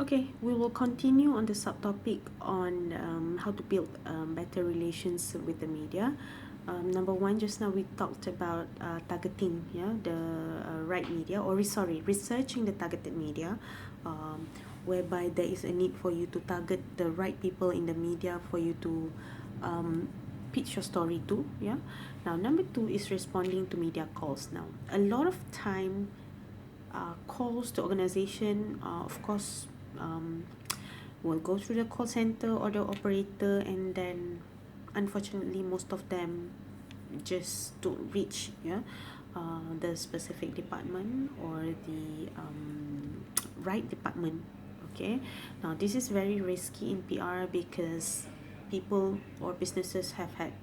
Okay, we will continue on the subtopic on how to build better relations with the media. Number one, just now we talked about targeting, yeah, the right media, or sorry, researching the targeted media, whereby there is a need for you to target the right people in the media for you to um, pitch your story to, yeah. Now, number two is responding to media calls. Now, a lot of time calls to organization, of course, um, will go through the call center or the operator, and then unfortunately most of them just don't reach, yeah, the specific department or the right department. Okay, now this is very risky in PR because people or businesses have had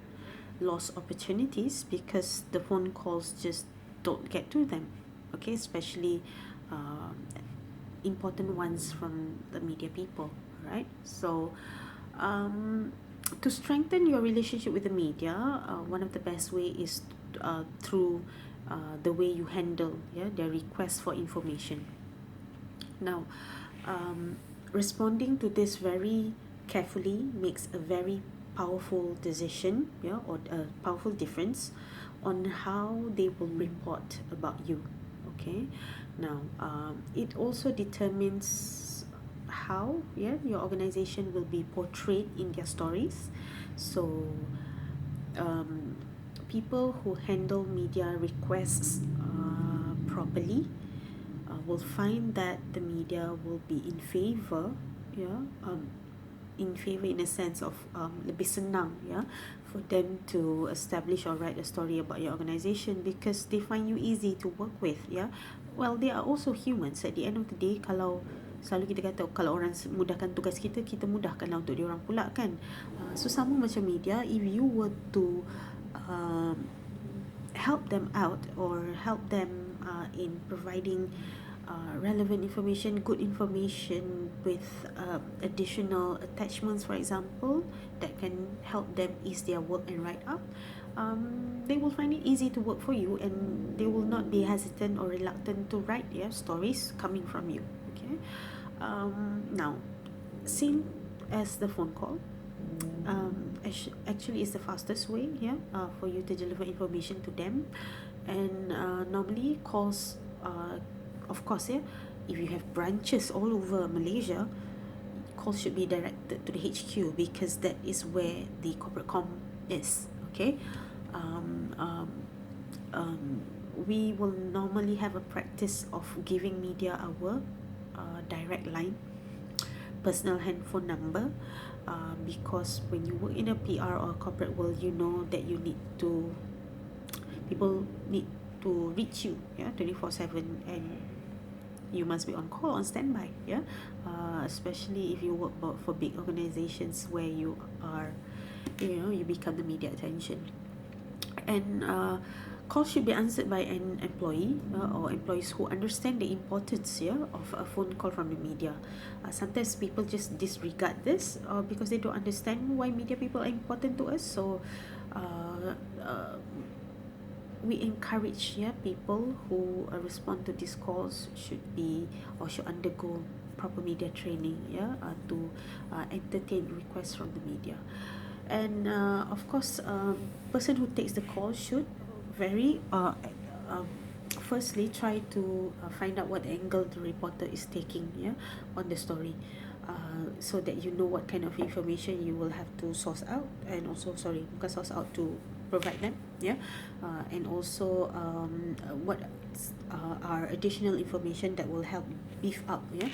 lost opportunities because the phone calls just don't get to them. Okay, especially um, important ones from the media people, right? So to strengthen your relationship with the media, one of the best way is through the way you handle, yeah, their request for information. Now, um, responding to this very carefully makes a very powerful decision, yeah, or a powerful difference on how they will report about you. Okay, now it also determines how, yeah, your organization will be portrayed in their stories. So um, people who handle media requests properly will find that the media will be in favor, yeah, in favor in a sense of lebih senang, yeah, for them to establish or write a story about your organization because they find you easy to work with, yeah. Well, they are also humans at the end of the day. Kalau selalu kita kata kalau orang mudahkan tugas kita, kita mudahkanlah untuk diorang pula kan. So sama macam media, if you were to um, help them out or help them in providing relevant information, good information with additional attachments, for example, that can help them ease their work and write up, they will find it easy to work for you and they will not be hesitant or reluctant to write their stories coming from you. Okay, now, same as the phone call, actually is the fastest way, yeah, for you to deliver information to them. And normally calls, of course, yeah, if you have branches all over Malaysia, calls should be directed to the HQ because that is where the corporate com is. Okay, um, um, um, we will normally have a practice of giving media our direct line, personal handphone number, because when you work in a PR or corporate world, you know that you need to, people need to reach you, yeah, 24/7, and you must be on call, on standby, yeah, especially if you work for big organizations where you are, you know, you become the media attention. And calls should be answered by an employee, or employees who understand the importance, yeah, of a phone call from the media. Sometimes people just disregard this because they don't understand why media people are important to us. So uh, uh, we encourage, yeah, people who respond to these calls should be or should undergo proper media training, yeah, to entertain requests from the media. And of course, person who takes the call should very um, firstly try to find out what angle the reporter is taking, yeah, on the story, so that you know what kind of information you will have to source out, and also, sorry, bukan source out, to provide them, yeah, and also what are additional information that will help beef up, yeah,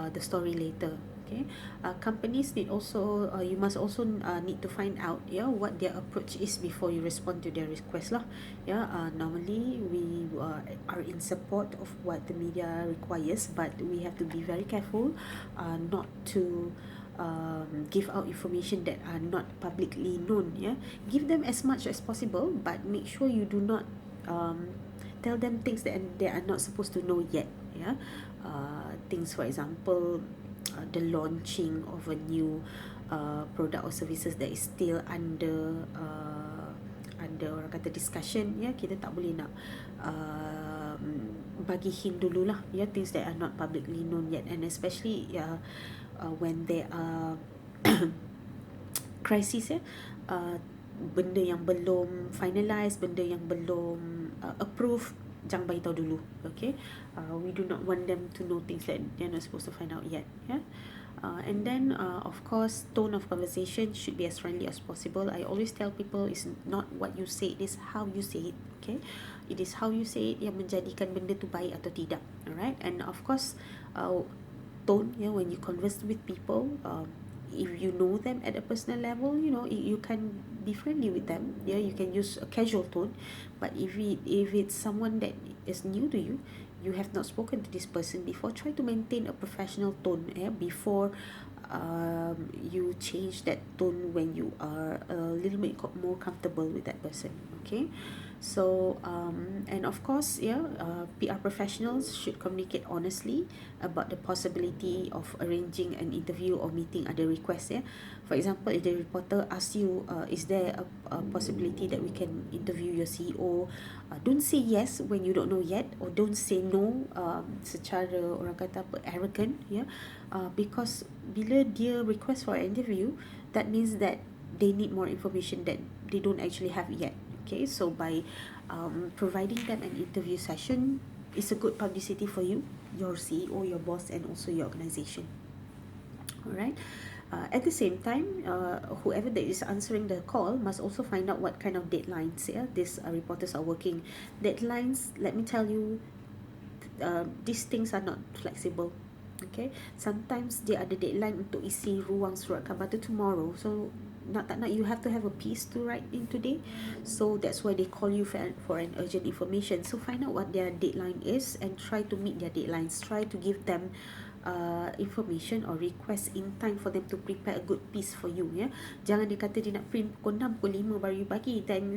the story later. Okay, companies need also, you must also need to find out, yeah, what their approach is before you respond to their request lah. Yeah, normally we are in support of what the media requires, but we have to be very careful not to give out information that are not publicly known, yeah. Give them as much as possible, but make sure you do not tell them things that they are not supposed to know yet, yeah. Things, for example, the launching of a new product or services that is still under orang kata discussion, ya, kita tak boleh nak bagi hint dululah, ya, things that are not publicly known yet, and especially when there are crisis, ya, benda yang belum finalize, benda yang belum approve, jangan bagi tahu dulu. Okay, we do not want them to know things that they're not supposed to find out yet. Yeah. And then of course, tone of conversation should be as friendly as possible. I always tell people, it's not what you say, it is how you say it. Okay, it is how you say it yang menjadikan benda tu baik atau tidak. Alright, and of course, tone, yeah, when you converse with people, if you know them at a personal level, you can be friendly with them. Yeah, you can use a casual tone. But if it's someone that is new to you, you have not spoken to this person before, try to maintain a professional tone, before you change that tone when you are a little bit more comfortable with that person. Okay, so and of course, yeah, PR professionals should communicate honestly about the possibility of arranging an interview or meeting other requests. Yeah, for example, if the reporter asks you, is there a possibility that we can interview your CEO, don't say yes when you don't know yet, or don't say no secara orang kata apa, arrogant. Yeah, because bila dia request for an interview, that means that they need more information that they don't actually have yet. Okay, so by providing them an interview session, it's a good publicity for you, your CEO, your boss, and also your organization. Alright. At the same time, whoever that is answering the call must also find out what kind of deadlines, yeah, these reporters are working. Deadlines, let me tell you, these things are not flexible. Okay, sometimes dia ada deadline untuk isi ruang surat khabar tu tomorrow, so nak tak nak, you have to have a piece to write in today. So that's why they call you for an urgent information. So find out what their deadline is and try to meet their deadlines. Try to give them information or request in time for them to prepare a good piece for you. Yeah, jangan dia kata dia nak print pukul 6, pukul 5 baru you bagi. Then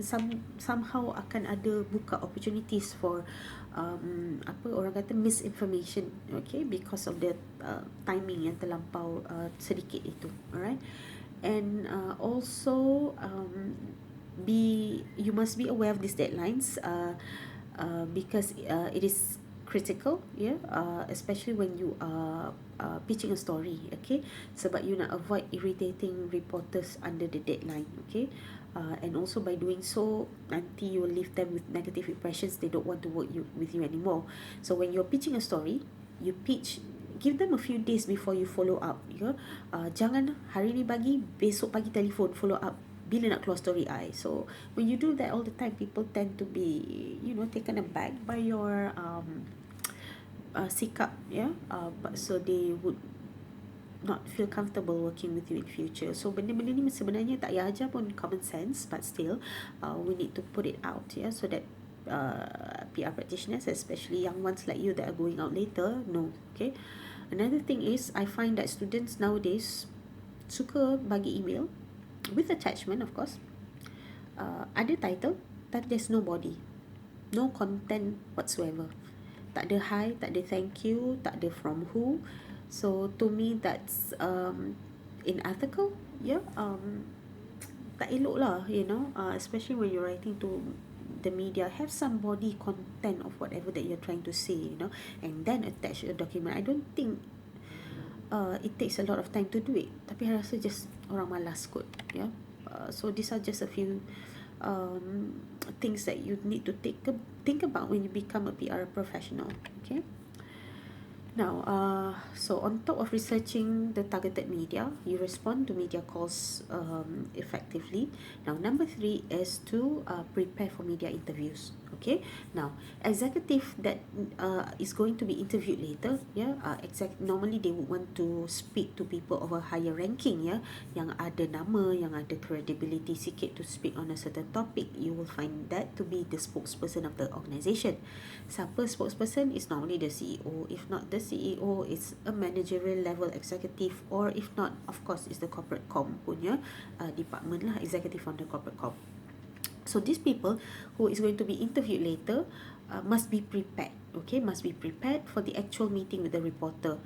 somehow akan ada buka opportunities for apa orang kata misinformation. Okay, because of the timing yang terlampau sedikit itu. Alright. And also you must be aware of these deadlines, because it is critical, yeah, especially when you are pitching a story. Okay, sebab you nak avoid irritating reporters under the deadline. Okay, and also by doing so, nanti you will leave them with negative impressions. They don't want to work with you anymore. So when you're pitching a story, you pitch, give them a few days before you follow up. Ya, jangan hari ni bagi, besok pagi telefon follow up bila nak keluar story I. So when you do that all the time, people tend to be taken aback by your sikap, yeah, but so they would not feel comfortable working with you in future. So benda-benda ni sebenarnya tak payah ajar pun, common sense, but still we need to put it out, yeah, so that PR practitioners, especially young ones like you that are going out later, know. Okay, another thing is, I find that students nowadays suka bagi email with attachment, of course, ada title but there's no body, no content whatsoever. Tak ada hi, tak ada thank you, tak ada from who. So to me, that's unethical. Yeah, tak elok lah, especially when you're writing to the media. Have some body content of whatever that you're trying to say, and then attach a document. I don't think it takes a lot of time to do it, tapi I rasa just orang malas kot. Yeah, so these are just a few things that you need to think about when you become a PR professional. Okay. Now, so on top of researching the targeted media, you respond to media calls effectively. Now, number 3 is to prepare for media interviews. Okay. Now, executive that is going to be interviewed later, yeah, normally they would want to speak to people of a higher ranking, yeah, yang ada nama, yang ada credibility sikit to speak on a certain topic. You will find that to be the spokesperson of the organisation. Siapa spokesperson is normally the CEO. If not the CEO, is a managerial level executive, or if not, of course, is the corporate com punya department lah, executive on the corporate com. So these people who is going to be interviewed later must be prepared. Okay, must be prepared for the actual meeting with the reporter.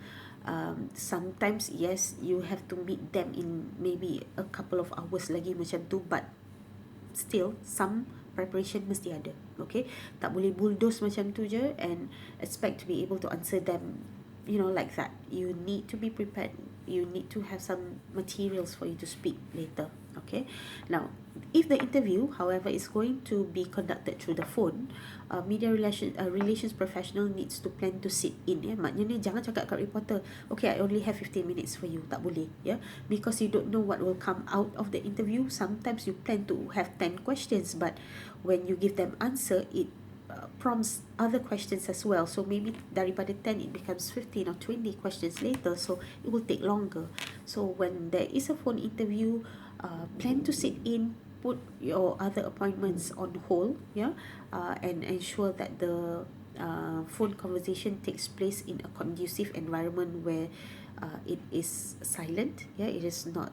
Sometimes, yes, you have to meet them in maybe a couple of hours lagi macam tu, but still some preparation mesti ada. Okay, tak boleh bulldoze macam tu je and expect to be able to answer them, you know, like that. You need to be prepared. You need to have some materials for you to speak later. Okay, now if the interview, however, is going to be conducted through the phone, relations professional needs to plan to sit in. Maknanya jangan cakap kat reporter, okay, I only have 15 minutes for you. Tak boleh, because you don't know what will come out of the interview. Sometimes you plan to have 10 questions, but when you give them answer, it prompts other questions as well. So maybe daripada 10 it becomes 15 or 20 questions later, so it will take longer. So when there is a phone interview, plan to sit in, put your other appointments on hold, and ensure that the phone conversation takes place in a conducive environment where it is silent, it is not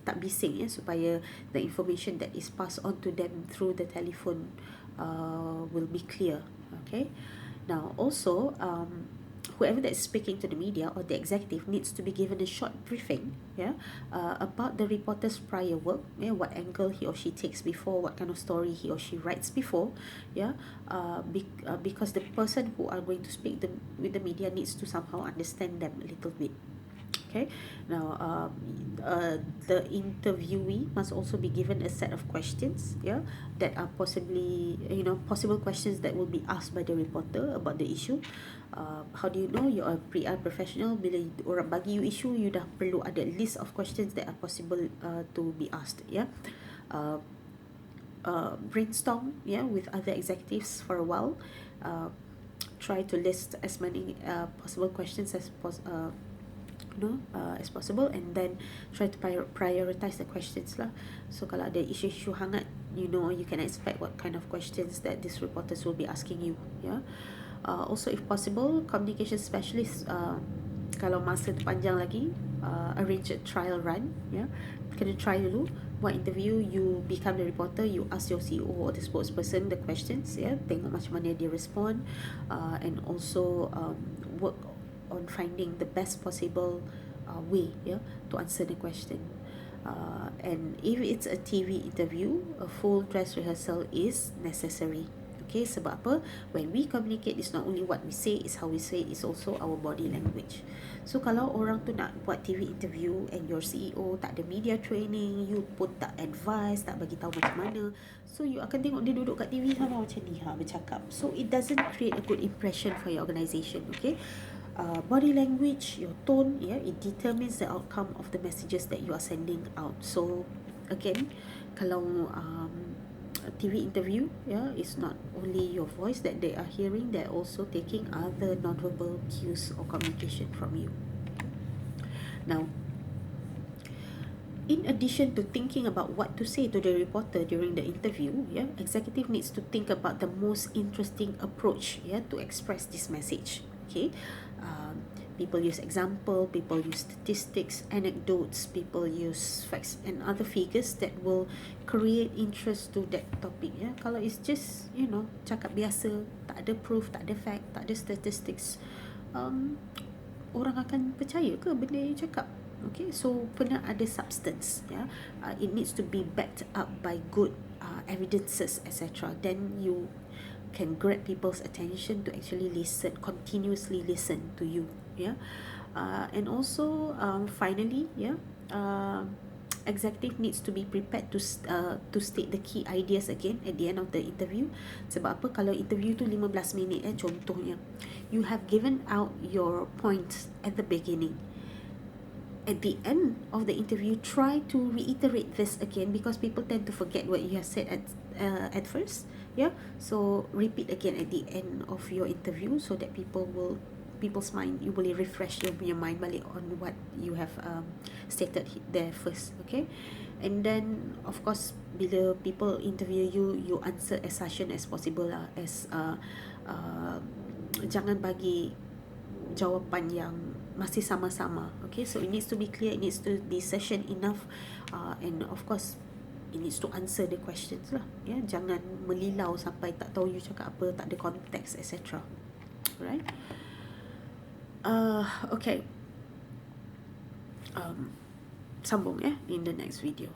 tak bising, supaya the information that is passed on to them through the telephone will be clear. Okay, now also whoever that is speaking to the media or the executive needs to be given a short briefing, about the reporter's prior work, what angle he or she takes before, what kind of story he or she writes before, because the person who are going to speak with the media needs to somehow understand them a little bit. Okay, now the interviewee must also be given a set of questions, that are possibly, possible questions that will be asked by the reporter about the issue. How do you know you are a PR professional? Bila orang bagi you issue, you dah perlu ada list of questions that are possible to be asked. Brainstorm with other executives for a while. Try to list as many possible questions as as possible, and then try to prioritize the questions lah. So kalau ada isu-isu hangat, you can expect what kind of questions that these reporters will be asking you. Also, if possible, communication specialist, kalau masa tu panjang lagi, arrange a trial run. Kena try dulu buat interview. You become the reporter, you ask your CEO or the spokesperson the questions, tengok macam mana dia respond, and also work on finding the best possible way to answer the question. And if it's a TV interview, a full dress rehearsal is necessary. Okay, sebab apa? When we communicate, it's not only what we say, it's how we say it, it's also our body language. So kalau orang tu nak buat TV interview and your CEO tak ada media training, you pun tak advise, tak bagi tahu macam mana, so you akan tengok dia duduk kat TV sama macam ni bercakap. So it doesn't create a good impression for your organisation. Okay, body language, your tone, it determines the outcome of the messages that you are sending out. So again, kalau TV interview, it's not only your voice that they are hearing, they're also taking other nonverbal cues or communication from you. Now, in addition to thinking about what to say to the reporter during the interview, executive needs to think about the most interesting approach, to express this message. Okay, people use example, people use statistics, anecdotes, people use facts and other figures that will create interest to that topic. Kalau it's just cakap biasa, tak ada proof, tak ada fact, tak ada statistics, orang akan percaya ke benda yang cakap? Okay, so kena ada substance. It needs to be backed up by good evidences, etc. Then you can grab people's attention to actually listen, continuously listen to you. And also finally, executive needs to be prepared to state the key ideas again at the end of the interview. Sebab apa? Kalau interview tu 15 minit, contohnya, you have given out your points at the beginning. At the end of the interview, try to reiterate this again, because people tend to forget what you have said at first. So repeat again at the end of your interview, so that people's mind, you boleh refresh your mind balik on what you have stated there first. Okay, and then of course bila people interview you, you answer as succinct as possible lah, jangan bagi jawapan yang masih sama-sama. Okay, so it needs to be clear, it needs to be succinct enough, and of course it needs to answer the questions lah. Jangan melilau sampai tak tahu you cakap apa, tak ada konteks, etc. Right? Okay. Sambung in the next video.